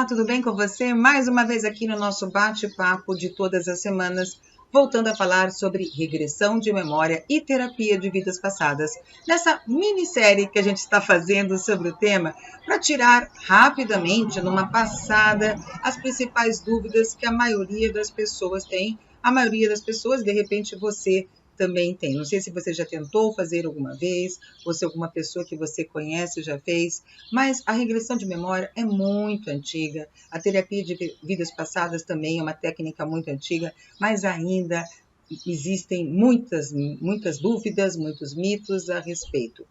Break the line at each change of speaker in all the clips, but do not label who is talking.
Olá, tudo bem com você? Mais uma vez aqui no nosso bate-papo de todas as semanas, voltando a falar sobre regressão de memória e terapia de vidas passadas, nessa minissérie que a gente está fazendo sobre o tema, para tirar rapidamente, numa passada, as principais dúvidas que a maioria das pessoas tem. A maioria das pessoas, de repente, você também tem. Não sei se você já tentou fazer alguma vez, ou se alguma pessoa que você conhece já fez, mas a regressão de memória é muito antiga. A terapia de vidas passadas também é uma técnica muito antiga, mas ainda existem muitas dúvidas, muitos mitos a respeito.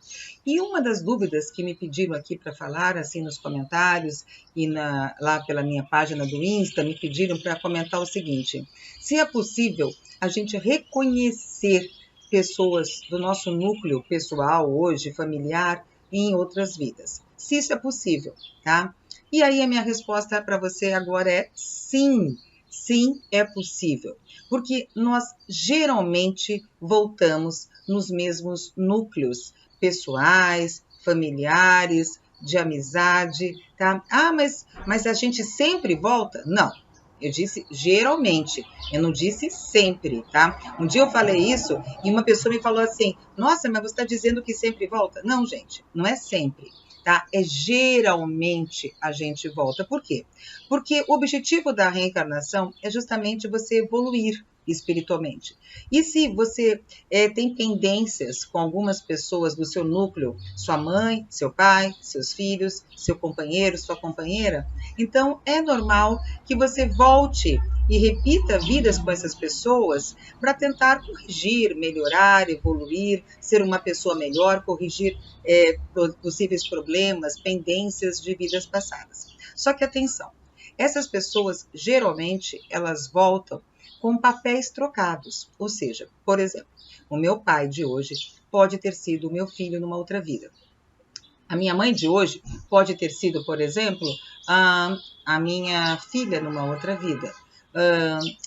E uma das dúvidas que me pediram aqui para falar, assim, nos comentários e lá pela minha página do Insta, me pediram para comentar o seguinte: se é possível a gente reconhecer pessoas do nosso núcleo pessoal hoje, familiar, em outras vidas. Se isso é possível, tá? E aí a minha resposta para você agora é sim. Sim, é possível, porque nós geralmente voltamos nos mesmos núcleos pessoais, familiares, de amizade, tá? Ah, mas a gente sempre volta? Não, eu disse geralmente, eu não disse sempre, tá? Um dia eu falei isso e uma pessoa me falou assim: nossa, mas você está dizendo que sempre volta? Não, gente, não é sempre, tá? É geralmente a gente volta. Por quê? Porque o objetivo da reencarnação é justamente você evoluir espiritualmente. E se você tem pendências com algumas pessoas do seu núcleo, sua mãe, seu pai, seus filhos, seu companheiro, sua companheira, então é normal que você volte e repita vidas com essas pessoas para tentar corrigir, melhorar, evoluir, ser uma pessoa melhor, corrigir possíveis problemas, pendências de vidas passadas. Só que atenção, essas pessoas geralmente elas voltam com papéis trocados, ou seja, por exemplo, o meu pai de hoje pode ter sido o meu filho numa outra vida. A minha mãe de hoje pode ter sido, por exemplo, a minha filha numa outra vida.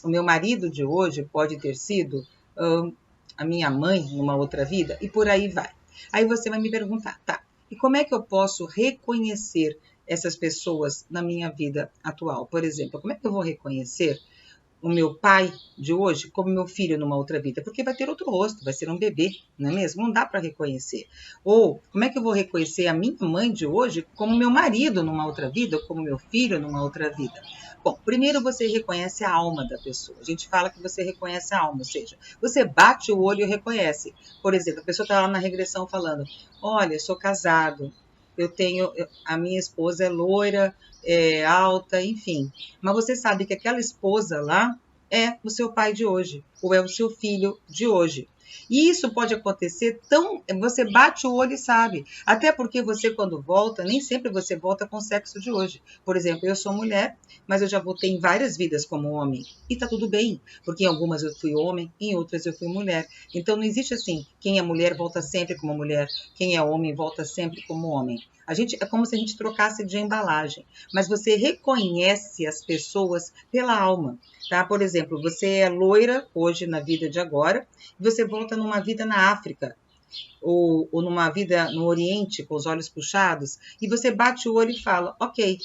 O meu marido de hoje pode ter sido a minha mãe numa outra vida, e por aí vai. Aí você vai me perguntar, tá, e como é que eu posso reconhecer essas pessoas na minha vida atual? Por exemplo, como é que eu vou reconhecer o meu pai de hoje como meu filho numa outra vida? Porque vai ter outro rosto, vai ser um bebê, não é mesmo? Não dá para reconhecer. Ou como é que eu vou reconhecer a minha mãe de hoje como meu marido numa outra vida, ou como meu filho numa outra vida? Bom, primeiro você reconhece a alma da pessoa. A gente fala que você reconhece a alma, ou seja, você bate o olho e reconhece. Por exemplo, a pessoa está lá na regressão falando: olha, eu sou casado, a minha esposa é loira, é alta, enfim. Mas você sabe que aquela esposa lá é o seu pai de hoje, ou é o seu filho de hoje. E isso pode acontecer você bate o olho e sabe. Até porque você, quando volta, nem sempre você volta com o sexo de hoje. Por exemplo, eu sou mulher, mas eu já voltei em várias vidas como homem. E tá tudo bem, porque em algumas eu fui homem, em outras eu fui mulher. Então não existe assim, quem é mulher volta sempre como mulher, quem é homem volta sempre como homem. É como se a gente trocasse de embalagem, mas você reconhece as pessoas pela alma, tá? Por exemplo, você é loira hoje na vida de agora, e você volta numa vida na África, ou numa vida no Oriente, com os olhos puxados, e você bate o olho e fala: ok,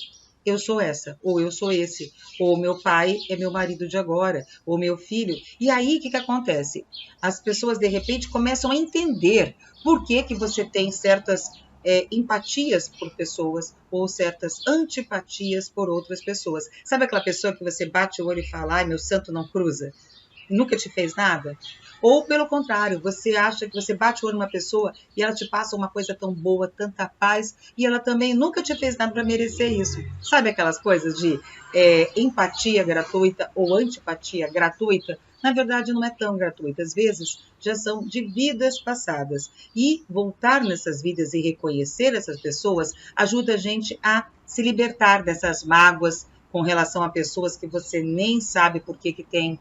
eu sou essa, ou eu sou esse, ou meu pai é meu marido de agora, ou meu filho. E aí, o que acontece? As pessoas, de repente, começam a entender por que você tem certas empatias por pessoas ou certas antipatias por outras pessoas. Sabe aquela pessoa que você bate o olho e fala: ai, meu santo não cruza? Nunca te fez nada? Ou, pelo contrário, você acha que você bate o olho numa pessoa e ela te passa uma coisa tão boa, tanta paz, e ela também nunca te fez nada para merecer isso. Sabe aquelas coisas de empatia gratuita ou antipatia gratuita? Na verdade, não é tão gratuita. Às vezes, já são de vidas passadas. E voltar nessas vidas e reconhecer essas pessoas ajuda a gente a se libertar dessas mágoas com relação a pessoas que você nem sabe por que tem,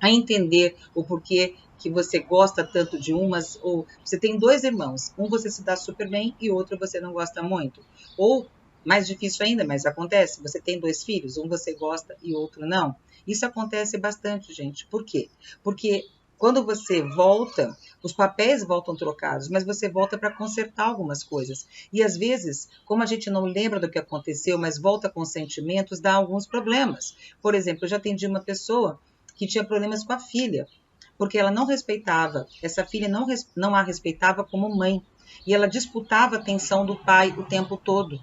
a entender o porquê que você gosta tanto de umas, ou você tem dois irmãos, um você se dá super bem e outro você não gosta muito. Ou, mais difícil ainda, mas acontece, você tem dois filhos, um você gosta e outro não. Isso acontece bastante, gente. Por quê? Porque Quando você volta, os papéis voltam trocados, mas você volta para consertar algumas coisas. E às vezes, como a gente não lembra do que aconteceu, mas volta com sentimentos, dá alguns problemas. Por exemplo, eu já atendi uma pessoa que tinha problemas com a filha, porque ela não respeitava, essa filha não a respeitava como mãe. E ela disputava a atenção do pai o tempo todo.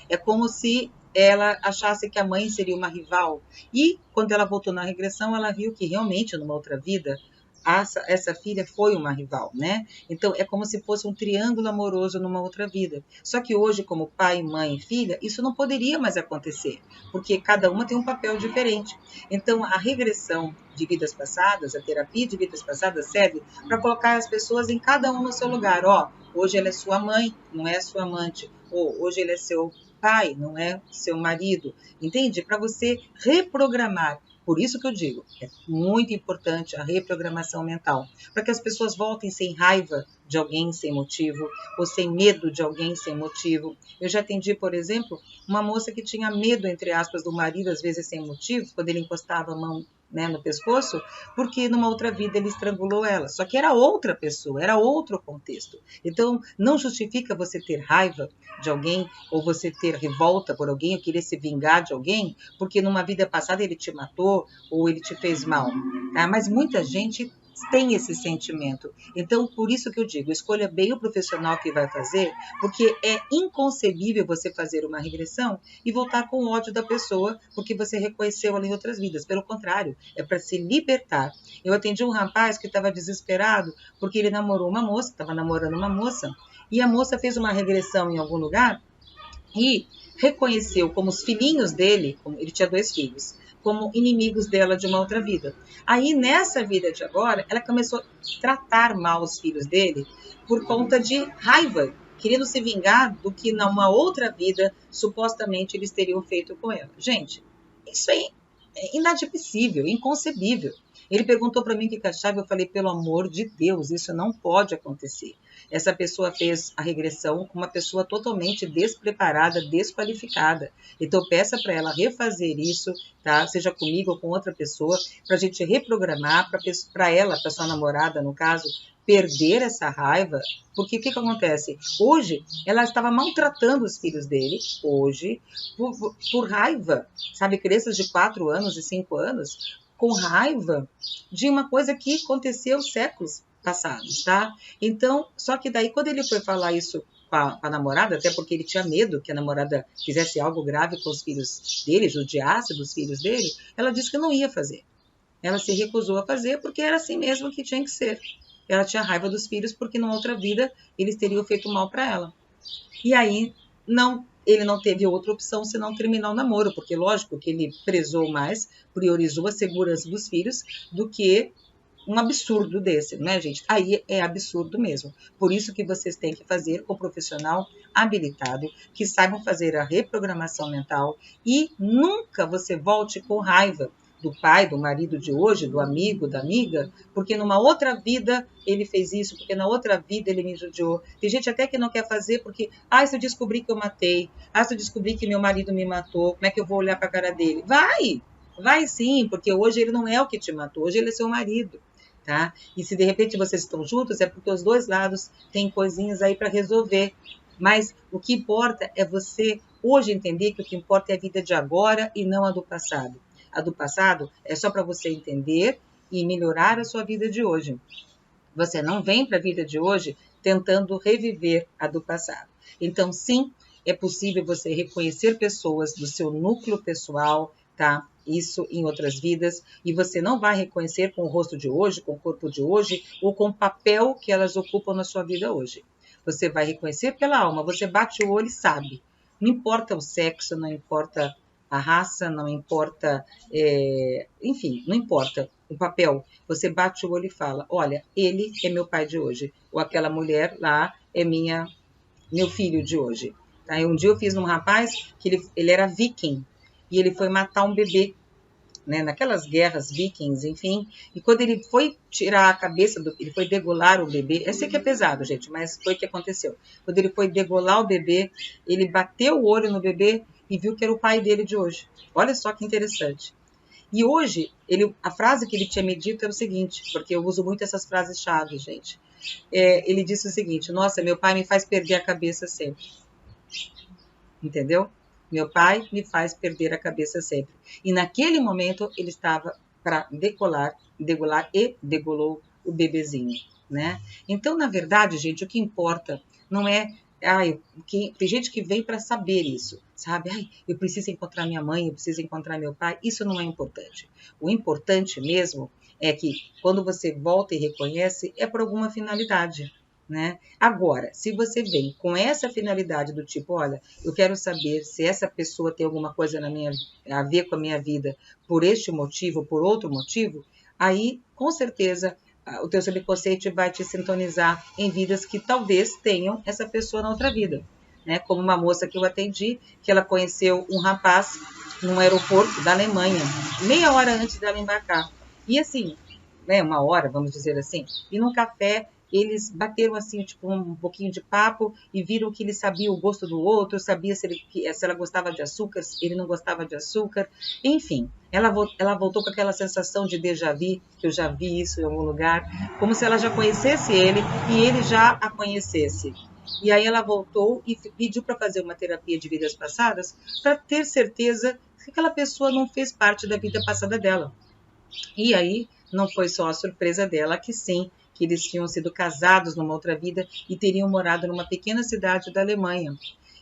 É como se ela achasse que a mãe seria uma rival. E quando ela voltou na regressão, ela viu que realmente, numa outra vida, essa filha foi uma rival, né? Então, é como se fosse um triângulo amoroso numa outra vida. Só que hoje, como pai, mãe e filha, isso não poderia mais acontecer, porque cada uma tem um papel diferente. Então, a regressão de vidas passadas, a terapia de vidas passadas serve para colocar as pessoas em cada um no seu lugar. Ó, hoje ela é sua mãe, não é sua amante. Ou hoje ele é seu pai, não é seu marido. Entende? Para você reprogramar. Por isso que eu digo, é muito importante a reprogramação mental, para que as pessoas voltem sem raiva de alguém sem motivo, ou sem medo de alguém sem motivo. Eu já atendi, por exemplo, uma moça que tinha medo, entre aspas, do marido, às vezes sem motivo, quando ele encostava a mão, né, no pescoço, porque numa outra vida ele estrangulou ela. Só que era outra pessoa, era outro contexto. Então, não justifica você ter raiva de alguém, ou você ter revolta por alguém, ou querer se vingar de alguém, porque numa vida passada ele te matou, ou ele te fez mal. Tá? Mas muita gente tem esse sentimento. Então, por isso que eu digo, escolha bem o profissional que vai fazer, porque é inconcebível você fazer uma regressão e voltar com ódio da pessoa, porque você reconheceu ela em outras vidas. Pelo contrário, é para se libertar. Eu atendi um rapaz que estava desesperado, porque ele namorou uma moça, estava namorando uma moça, e a moça fez uma regressão em algum lugar e reconheceu como os filhinhos dele, ele tinha 2 filhos, como inimigos dela de uma outra vida. Aí, nessa vida de agora, ela começou a tratar mal os filhos dele por conta de raiva, querendo se vingar do que numa outra vida, supostamente, eles teriam feito com ela. Gente, isso é inadmissível, inconcebível. Ele perguntou para mim o que achava, eu falei, pelo amor de Deus, isso não pode acontecer. Essa pessoa fez a regressão com uma pessoa totalmente despreparada, desqualificada. Então, peça para ela refazer isso, tá? Seja comigo ou com outra pessoa, para a gente reprogramar, para ela, para sua namorada, no caso, perder essa raiva, porque o que acontece? Hoje, ela estava maltratando os filhos dele, hoje, por raiva, sabe? Crianças de 4 anos e 5 anos, com raiva de uma coisa que aconteceu séculos passados, tá? Então, só que daí, quando ele foi falar isso para a namorada, até porque ele tinha medo que a namorada fizesse algo grave com os filhos dele, judiasse dos filhos dele, ela disse que não ia fazer. Ela se recusou a fazer porque era assim mesmo que tinha que ser. Ela tinha raiva dos filhos porque numa outra vida eles teriam feito mal para ela. E aí, ele não teve outra opção senão terminar o namoro, porque lógico que ele prezou mais, priorizou a segurança dos filhos do que um absurdo desse, né, gente? Aí é absurdo mesmo. Por isso que vocês têm que fazer com um profissional habilitado, que saibam fazer a reprogramação mental e nunca você volte com raiva do pai, do marido de hoje, do amigo, da amiga, porque numa outra vida ele fez isso, porque na outra vida ele me judiou. Tem gente até que não quer fazer porque, se eu descobrir que eu matei, se eu descobrir que meu marido me matou, como é que eu vou olhar para a cara dele? Vai sim, porque hoje ele não é o que te matou, hoje ele é seu marido. Tá? E se de repente vocês estão juntos, é porque os dois lados têm coisinhas aí para resolver. Mas o que importa é você hoje entender que o que importa é a vida de agora e não a do passado. A do passado é só para você entender e melhorar a sua vida de hoje. Você não vem para a vida de hoje tentando reviver a do passado. Então, sim, é possível você reconhecer pessoas do seu núcleo pessoal, tá? Isso em outras vidas, e você não vai reconhecer com o rosto de hoje, com o corpo de hoje, ou com o papel que elas ocupam na sua vida hoje. Você vai reconhecer pela alma, você bate o olho e sabe. Não importa o sexo, não importa a raça, não importa, enfim, não importa o papel. Você bate o olho e fala, olha, ele é meu pai de hoje, ou aquela mulher lá é meu filho de hoje. Tá? Um dia eu fiz num rapaz que ele era viking, e ele foi matar um bebê, né, naquelas guerras vikings, enfim, e quando ele foi tirar a cabeça, ele foi degolar o bebê, eu sei que é pesado, gente, mas foi o que aconteceu. Quando ele foi degolar o bebê, ele bateu o olho no bebê e viu que era o pai dele de hoje. Olha só que interessante. E hoje, a frase que ele tinha me dito era o seguinte, porque eu uso muito essas frases-chave, gente. Ele disse o seguinte: nossa, meu pai me faz perder a cabeça sempre. Entendeu? Meu pai me faz perder a cabeça sempre. E naquele momento ele estava para degolar e degolou o bebezinho, né? Então, na verdade, gente, o que importa não é... tem gente que vem para saber isso, sabe? Eu preciso encontrar minha mãe, eu preciso encontrar meu pai. Isso não é importante. O importante mesmo é que quando você volta e reconhece, é por alguma finalidade, né? Agora, se você vem com essa finalidade do tipo, olha, eu quero saber se essa pessoa tem alguma coisa a ver com a minha vida por este motivo, por outro motivo, aí, com certeza, o teu subconsciente vai te sintonizar em vidas que talvez tenham essa pessoa na outra vida, né? Como uma moça que eu atendi, que ela conheceu um rapaz num aeroporto da Alemanha, meia hora antes dela embarcar. E assim, né, uma hora, vamos dizer assim, e num café eles bateram assim, tipo, um pouquinho de papo e viram que ele sabia o gosto do outro, sabia se ela gostava de açúcar, se ele não gostava de açúcar, enfim. Ela voltou com aquela sensação de déjà vu, que eu já vi isso em algum lugar, como se ela já conhecesse ele e ele já a conhecesse. E aí ela voltou e pediu para fazer uma terapia de vidas passadas para ter certeza que aquela pessoa não fez parte da vida passada dela. E aí não foi só a surpresa dela, que sim, que eles tinham sido casados numa outra vida e teriam morado numa pequena cidade da Alemanha.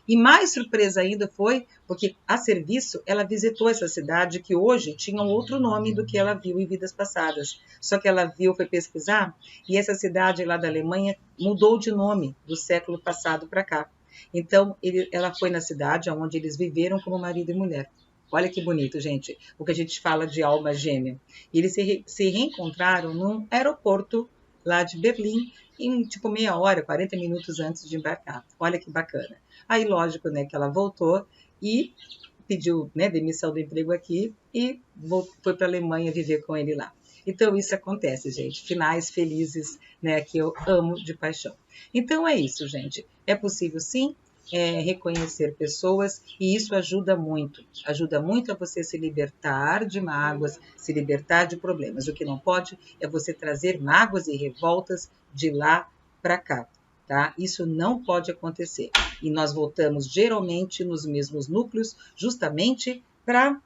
E mais surpresa ainda foi porque, a serviço, ela visitou essa cidade que hoje tinha um outro nome do que ela viu em vidas passadas. Só que ela viu, foi pesquisar, e essa cidade lá da Alemanha mudou de nome do século passado para cá. Então, ela foi na cidade onde eles viveram como marido e mulher. Olha que bonito, gente, o que a gente fala de alma gêmea. E eles se reencontraram num aeroporto lá de Berlim, em tipo meia hora, 40 minutos antes de embarcar. Olha que bacana. Aí, lógico, né, que ela voltou e pediu, né, demissão do emprego aqui e foi para a Alemanha viver com ele lá. Então, isso acontece, gente. Finais felizes, né, que eu amo de paixão. Então, é isso, gente. É possível, sim, reconhecer pessoas e isso ajuda muito a você se libertar de mágoas, se libertar de problemas. O que não pode é você trazer mágoas e revoltas de lá para cá, tá? Isso não pode acontecer e nós voltamos geralmente nos mesmos núcleos justamente para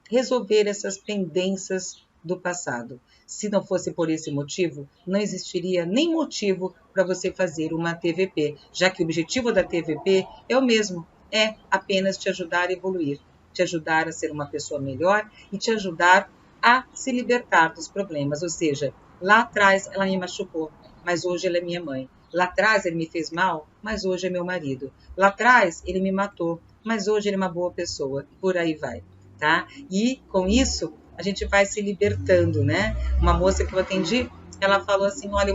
resolver essas pendências do passado. Se não fosse por esse motivo, não existiria nem motivo para você fazer uma TVP, já que o objetivo da TVP é o mesmo, é apenas te ajudar a evoluir, te ajudar a ser uma pessoa melhor e te ajudar a se libertar dos problemas. Ou seja, lá atrás ela me machucou, mas hoje ela é minha mãe. Lá atrás ele me fez mal, mas hoje é meu marido. Lá atrás ele me matou, mas hoje ele é uma boa pessoa. Por aí vai, tá? E com isso a gente vai se libertando, né? Uma moça que eu atendi, ela falou assim, olha,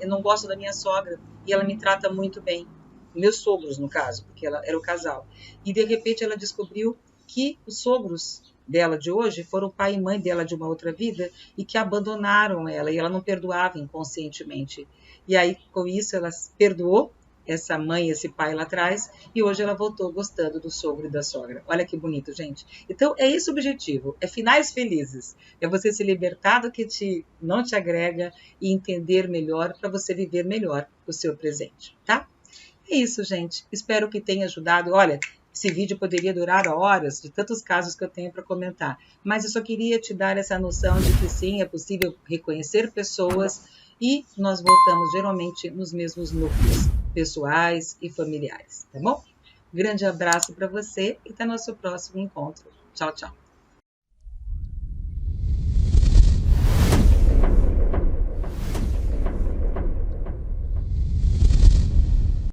eu não gosto da minha sogra e ela me trata muito bem. Meus sogros, no caso, porque ela era o casal. E de repente ela descobriu que os sogros dela de hoje foram o pai e mãe dela de uma outra vida e que abandonaram ela e ela não perdoava inconscientemente. E aí, com isso, ela perdoou essa mãe, esse pai lá atrás, e hoje ela voltou gostando do sogro e da sogra. Olha que bonito, gente. Então, é esse o objetivo, é finais felizes. É você se libertar do que não te agrega e entender melhor para você viver melhor o seu presente, tá? É isso, gente. Espero que tenha ajudado. Olha, esse vídeo poderia durar horas, de tantos casos que eu tenho para comentar, mas eu só queria te dar essa noção de que sim, é possível reconhecer pessoas e nós voltamos geralmente nos mesmos núcleos pessoais e familiares, tá bom? Grande abraço para você e até nosso próximo encontro. Tchau, tchau.